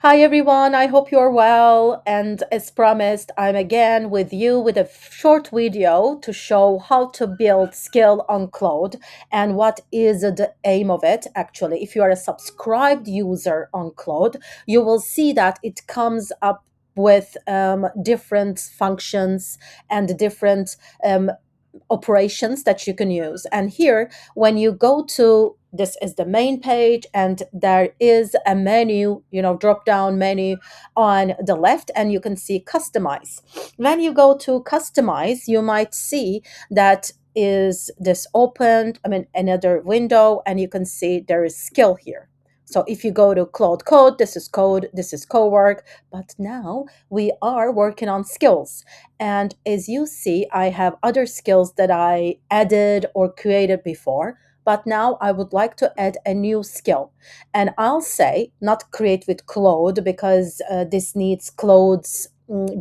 Hi everyone, I hope you're well. And as promised, I'm again with you with a short video to show how to build skill on Claude and what is the aim of it. Actually, if you are a subscribed user on Claude, you will see that it comes up with different functions and different um, operations that you can use. And here, when you go to this is the main page, and there is a menu, drop down menu on the left, and you can see customize. When you go to customize, you might see that is this opened, another window, and you can see there is skill here. So if you go to Code, code, this is co-work, but now we are working on skills. And as you see, I have other skills that I added or created before, but now I would like to add a new skill. And I'll say not create with Claude because this needs Claude's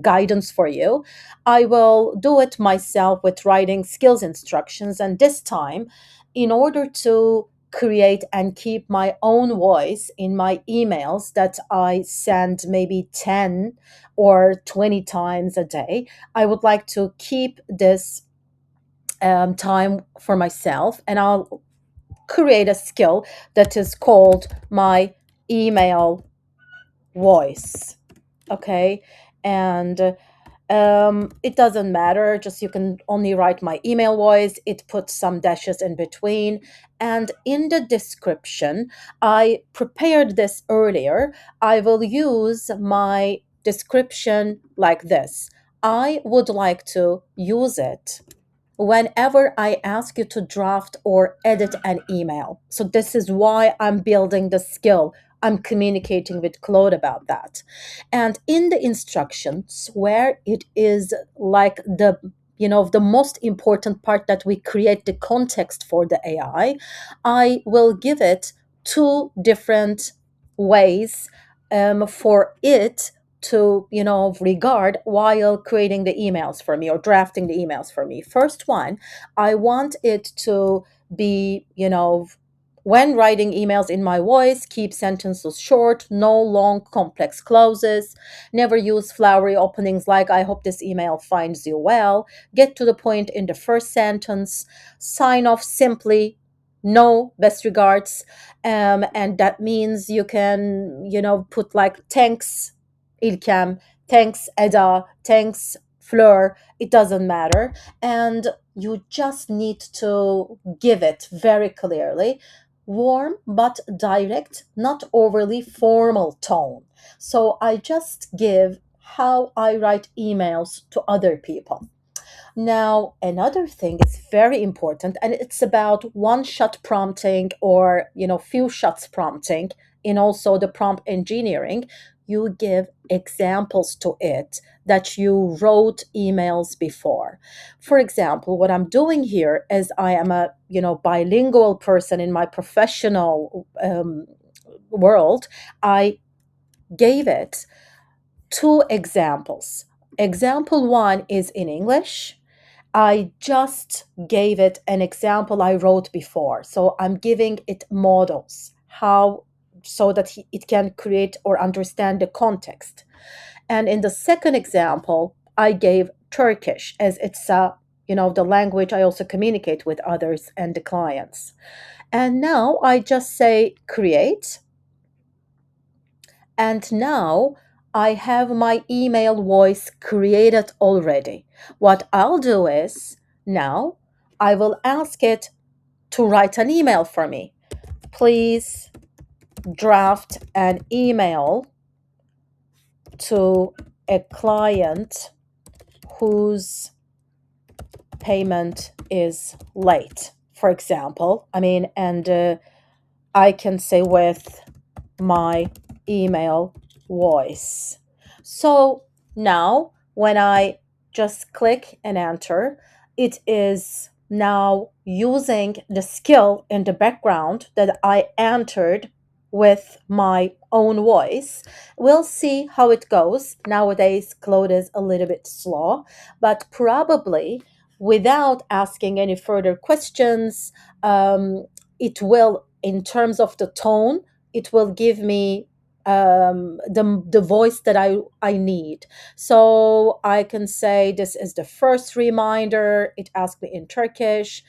guidance for you. I will do it myself with writing skills instructions. And this time, in order to create and keep my own voice in my emails that I send maybe 10 or 20 times a day, I would like to keep this time for myself, and I'll create a skill that is called my email voice. Okay. And it doesn't matter, just you can only write my email voice. It puts some dashes in between. And in the description, I prepared this earlier. I will use my description like this. I would like to use it whenever I ask you to draft or edit an email. So, this is why I'm building the skill. I'm communicating with Claude about that. And in the instructions, where it is like the most important part that we create the context for the AI, I will give it two different ways for it to regard while creating the emails for me or drafting the emails for me. First one, I want it to be when writing emails in my voice, keep sentences short, no long complex clauses, never use flowery openings like I hope this email finds you well, get to the point in the first sentence, sign off simply, no best regards. And that means you can put like thanks İlkem, thanks Eda, thanks Fleur, it doesn't matter. And you just need to give it very clearly. Warm but direct, not overly formal tone. So I just give how I write emails to other people. Now, another thing is very important, and it's about one shot prompting or, few shots prompting in also the prompt engineering. You give examples to it that you wrote emails before. For example, what I'm doing here is I am a, bilingual person in my professional world. I gave it two examples. Example one is in English. I just gave it an example I wrote before. So I'm giving it models, how so that it can create or understand the context. And in the second example, I gave Turkish as it's the language I also communicate with others and the clients. And now I just say create, and now I have my email voice created already. What I'll do is now I will ask it to write an email for me. Please draft an email to a client whose payment is late, for example. And I can say with my email voice. So now when I just click and enter, it is now using the skill in the background that I entered with my own voice. We'll see how it goes. Nowadays, Claude is a little bit slow, but probably without asking any further questions, it will, in terms of the tone, it will give me the voice that I need. So I can say this is the first reminder. It asked me in Turkish,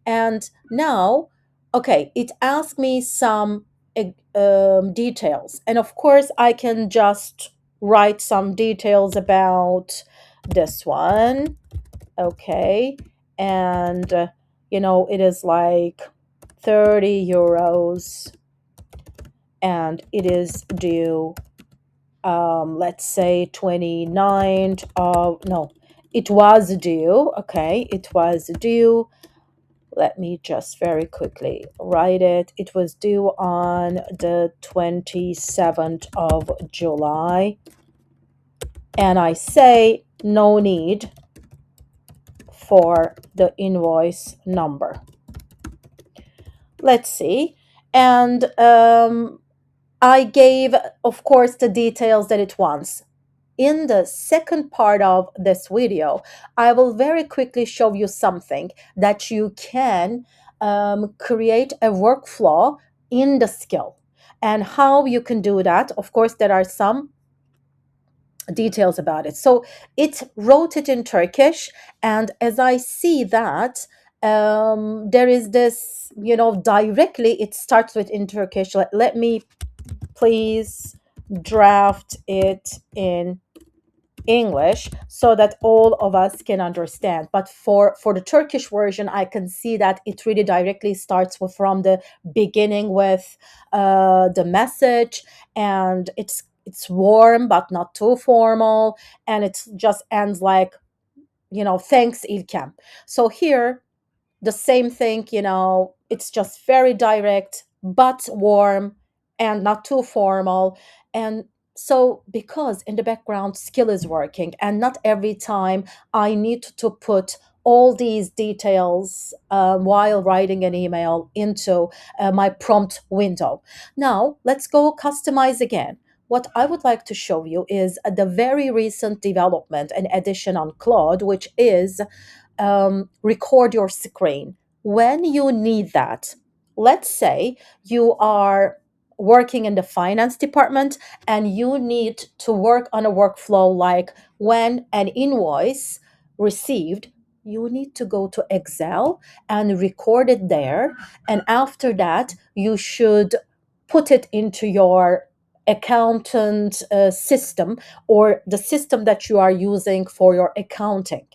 and now, okay, it asked me some details, and of course I can just write some details about this one. Okay, and it is like 30 euros, and it is due, let's say 29th of, no, it was due, okay, it was due, let me just very quickly write it. It was due on the 27th of July, and I say no need for the invoice number. Let's see. And I gave, of course, the details that it wants. In the second part of this video, I will very quickly show you something that you can create a workflow in the skill, and how you can do that. Of course, there are some details about it. So it wrote it in Turkish, and as I see that, there is this, directly it starts with in Turkish. Let me please draft it in English so that all of us can understand. But for the Turkish version, I can see that it really directly starts from the beginning with the message, and it's warm but not too formal, and it just ends like, thanks Ilkem. So here the same thing, it's just very direct but warm and not too formal. And so, because in the background skill is working, and not every time I need to put all these details while writing an email into my prompt window. Now let's go customize again. What I would like to show you is the very recent development and addition on Claude, which is record your screen when you need that. Let's say you are working in the finance department and you need to work on a workflow like when an invoice received, you need to go to Excel and record it there. And after that, you should put it into your accountant system, or the system that you are using for your accounting.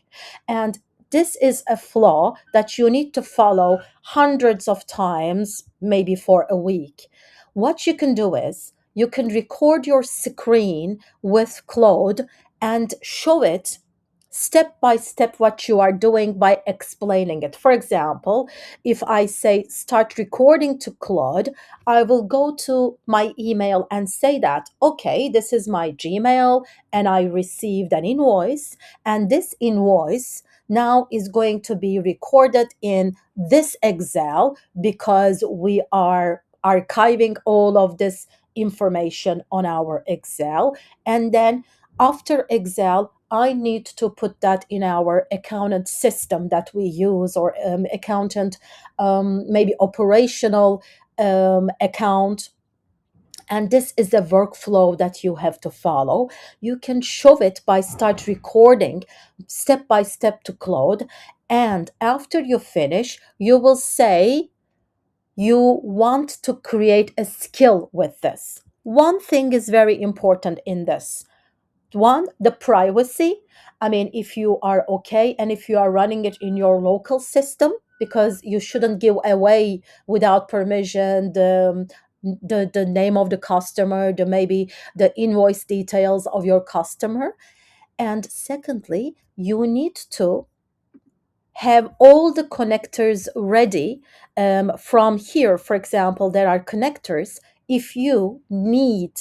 And this is a flaw that you need to follow hundreds of times, maybe for a week. What you can do is you can record your screen with Claude and show it step by step what you are doing by explaining it. For example, if I say start recording to Claude, I will go to my email and say that, okay, this is my Gmail and I received an invoice, and this invoice now is going to be recorded in this Excel because we are archiving all of this information on our Excel. And then after Excel, I need to put that in our accountant system that we use, or accountant, maybe operational account. And this is a workflow that you have to follow. You can show it by start recording step by step to Claude. And after you finish, you will say you want to create a skill with this. One thing is very important in this. One, the privacy. I mean, if you are okay and if you are running it in your local system, because you shouldn't give away without permission the name of the customer, the maybe the invoice details of your customer. And secondly, you need to have all the connectors ready. From here, for example, there are connectors. If you need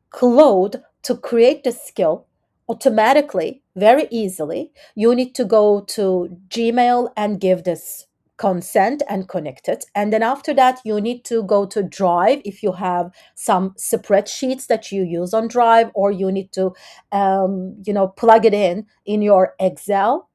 Claude to create the skill automatically, very easily, you need to go to Gmail and give this consent and connect it. And then after that, you need to go to Drive if you have some spreadsheets that you use on Drive, or you need to, plug it in your Excel,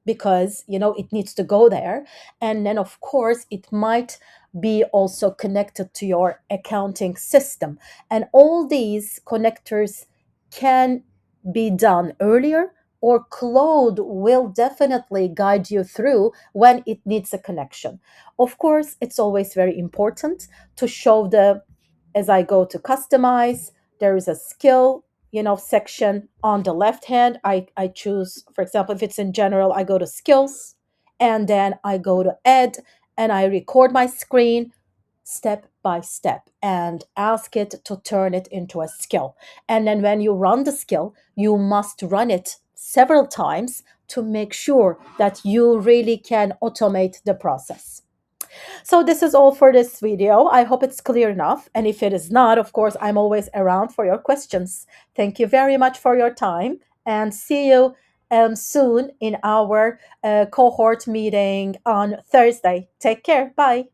because it needs to go there. And then of course it might be also connected to your accounting system. And all these connectors can be done earlier, or Claude will definitely guide you through when it needs a connection. Of course, it's always very important to show the, as I go to customize, there is a skill, section on the left hand. I choose, for example, if it's in general, I go to skills, and then I go to add, and I record my screen step by step and ask it to turn it into a skill. And then when you run the skill, you must run it several times to make sure that you really can automate the process. So this is all for this video. I hope it's clear enough. And if it is not, of course, I'm always around for your questions. Thank you very much for your time, and see you soon in our cohort meeting on Thursday. Take care. Bye.